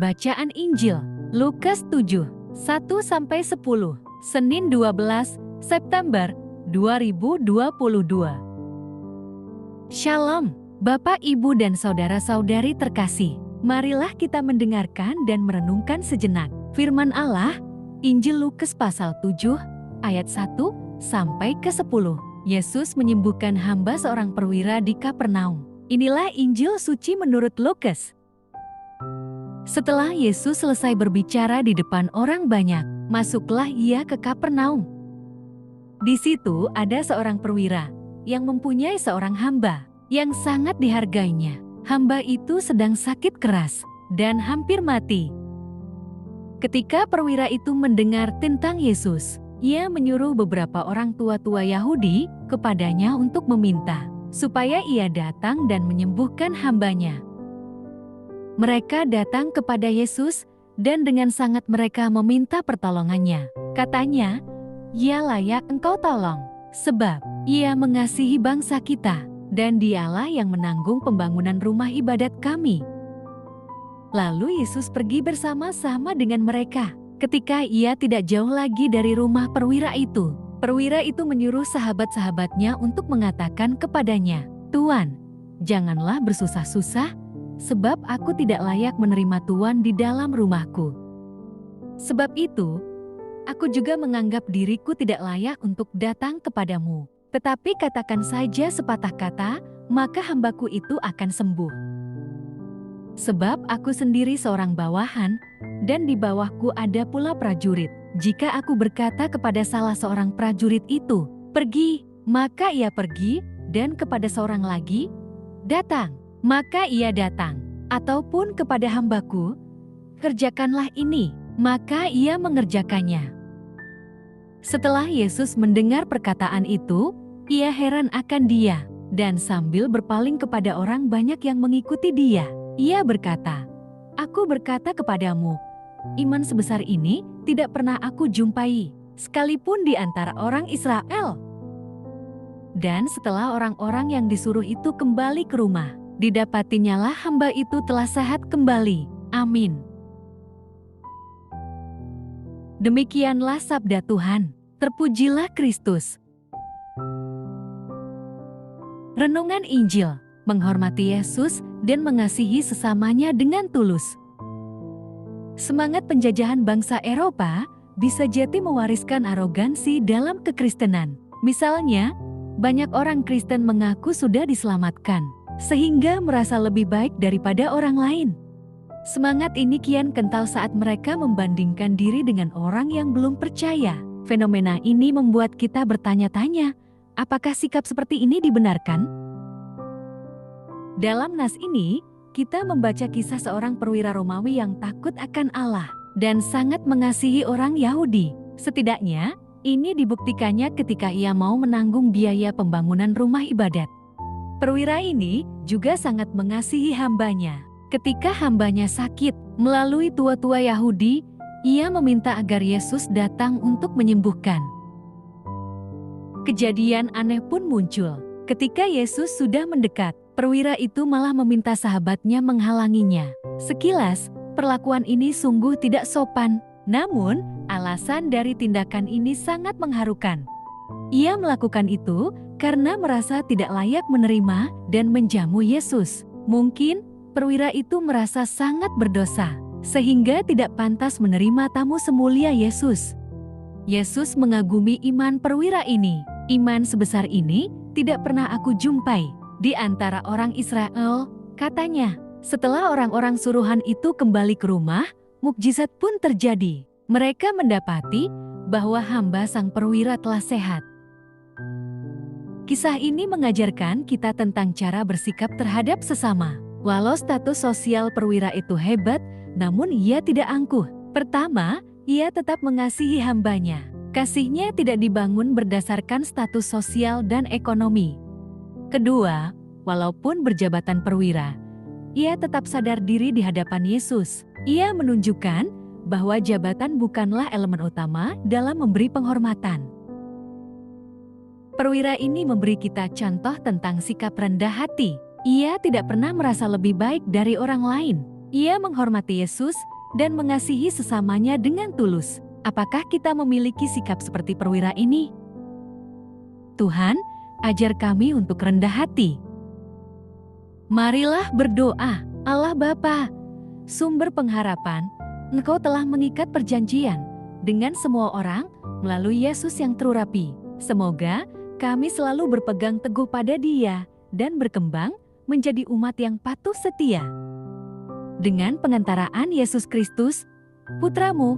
Bacaan Injil, Lukas 7, 1-10, Senin 12 September 2022. Shalom, Bapak, Ibu, dan saudara-saudari terkasih. Marilah kita mendengarkan dan merenungkan sejenak firman Allah, Injil Lukas pasal 7, ayat 1-10. Yesus menyembuhkan hamba seorang perwira di Kapernaum. Inilah Injil suci menurut Lukas. Setelah Yesus selesai berbicara di depan orang banyak, masuklah ia ke Kapernaum. Di situ ada seorang perwira yang mempunyai seorang hamba yang sangat dihargainya. Hamba itu sedang sakit keras dan hampir mati. Ketika perwira itu mendengar tentang Yesus, ia menyuruh beberapa orang tua-tua Yahudi kepadanya untuk meminta supaya ia datang dan menyembuhkan hambanya. Mereka datang kepada Yesus dan dengan sangat mereka meminta pertolongannya. Katanya, "Ia layak engkau tolong, sebab ia mengasihi bangsa kita, dan dialah yang menanggung pembangunan rumah ibadat kami." Lalu Yesus pergi bersama-sama dengan mereka. Ketika ia tidak jauh lagi dari rumah perwira itu menyuruh sahabat-sahabatnya untuk mengatakan kepadanya, "Tuan, janganlah bersusah-susah, sebab aku tidak layak menerima Tuan di dalam rumahku. Sebab itu, aku juga menganggap diriku tidak layak untuk datang kepadamu. Tetapi katakan saja sepatah kata, maka hambaku itu akan sembuh. Sebab aku sendiri seorang bawahan, dan di bawahku ada pula prajurit. Jika aku berkata kepada salah seorang prajurit itu, 'Pergi,' maka ia pergi, dan kepada seorang lagi, 'Datang,' maka ia datang. Ataupun kepada hambaku, 'Kerjakanlah ini,' maka ia mengerjakannya." Setelah Yesus mendengar perkataan itu, ia heran akan dia, dan sambil berpaling kepada orang banyak yang mengikuti dia, ia berkata, "Aku berkata kepadamu, iman sebesar ini tidak pernah aku jumpai, sekalipun di antara orang Israel." Dan setelah orang-orang yang disuruh itu kembali ke rumah, didapatinya lah hamba itu telah sehat kembali. Amin. Demikianlah sabda Tuhan. Terpujilah Kristus. Renungan Injil, menghormati Yesus dan mengasihi sesamanya dengan tulus. Semangat penjajahan bangsa Eropa bisa jadi mewariskan arogansi dalam kekristenan. Misalnya, banyak orang Kristen mengaku sudah diselamatkan, sehingga merasa lebih baik daripada orang lain. Semangat ini kian kental saat mereka membandingkan diri dengan orang yang belum percaya. Fenomena ini membuat kita bertanya-tanya, apakah sikap seperti ini dibenarkan? Dalam nas ini, kita membaca kisah seorang perwira Romawi yang takut akan Allah dan sangat mengasihi orang Yahudi. Setidaknya, ini dibuktikannya ketika ia mau menanggung biaya pembangunan rumah ibadat. Perwira ini juga sangat mengasihi hambanya. Ketika hambanya sakit, melalui tua-tua Yahudi, ia meminta agar Yesus datang untuk menyembuhkan. Kejadian aneh pun muncul. Ketika Yesus sudah mendekat, perwira itu malah meminta sahabatnya menghalanginya. Sekilas, perlakuan ini sungguh tidak sopan. Namun, alasan dari tindakan ini sangat mengharukan. Ia melakukan itu karena merasa tidak layak menerima dan menjamu Yesus. Mungkin perwira itu merasa sangat berdosa, sehingga tidak pantas menerima tamu semulia Yesus. Yesus mengagumi iman perwira ini. "Iman sebesar ini tidak pernah aku jumpai di antara orang Israel," katanya. Setelah orang-orang suruhan itu kembali ke rumah, mukjizat pun terjadi. Mereka mendapati bahwa hamba sang perwira telah sehat. Kisah ini mengajarkan kita tentang cara bersikap terhadap sesama. Walau status sosial perwira itu hebat, namun ia tidak angkuh. Pertama, ia tetap mengasihi hambanya. Kasihnya tidak dibangun berdasarkan status sosial dan ekonomi. Kedua, walaupun berjabatan perwira, ia tetap sadar diri di hadapan Yesus. Ia menunjukkan bahwa jabatan bukanlah elemen utama dalam memberi penghormatan. Perwira ini memberi kita contoh tentang sikap rendah hati. Ia tidak pernah merasa lebih baik dari orang lain. Ia menghormati Yesus dan mengasihi sesamanya dengan tulus. Apakah kita memiliki sikap seperti perwira ini? Tuhan, ajar kami untuk rendah hati. Marilah berdoa. Allah Bapa, sumber pengharapan, Engkau telah mengikat perjanjian dengan semua orang melalui Yesus yang terurapi. Semoga kami selalu berpegang teguh pada Dia dan berkembang menjadi umat yang patuh setia. Dengan pengantaraan Yesus Kristus, Putra-Mu,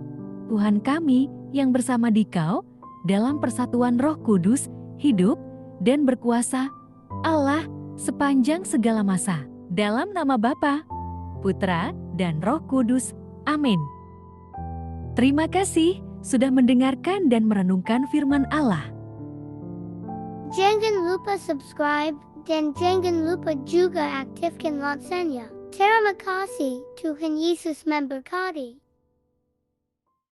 Tuhan kami yang bersama Dikau dalam persatuan Roh Kudus, hidup dan berkuasa Allah sepanjang segala masa. Dalam nama Bapa, Putra, dan Roh Kudus. Amin. Terima kasih sudah mendengarkan dan merenungkan firman Allah. Jangan lupa subscribe dan jangan lupa juga aktifkan loncengnya. Terima kasih, Tuhan Yesus memberkati.